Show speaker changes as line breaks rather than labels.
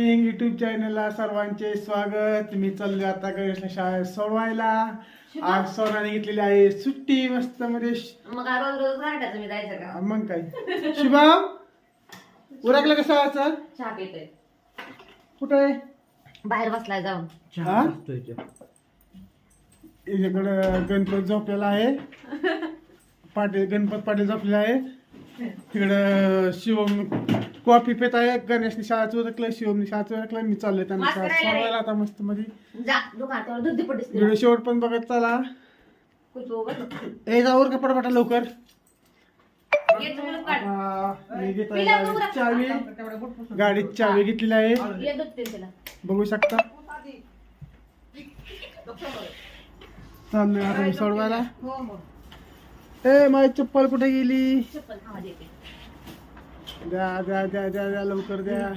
YouTube चॅनलला सर्वांचे स्वागत. मी चाललोय आता गणेशला शाळेत सोडवायला. आज सोनाने घेतलेली आहे सुट्टी मस्त मध्ये.
मग रोज रोज घाटायचं मी जायचं का?
मग काय शुभम उरकलं का शाळेचा?
चहा पितोय
कुठे आहे?
बाहेर बसलाय जाऊन.
हा? याच्याकडं गणपत झोपलेला आहे. गणपत पाटील झोपलेला आहे. तिकडं शिवम कॉफी पित आहे. गणेशने शाळेत उरकलं, शिवमने शाळेत उरकलं. मी चाललोय त्यांना सोडवायला आता मस्त मध्ये.
जा दुकानात दूध पडीस
व्हिडिओ शेवट पण बघत चला. ए जाऊर का पटापटा लवकर. मी घेत आहे चावी. गाडीत चावी घेतलेली आहे, बघू शकता. चाललोय आता मी सोडवायला. ए माझी चप्पल कुठे गेली? द्या द्या द्या द्या द्या लवकर द्या.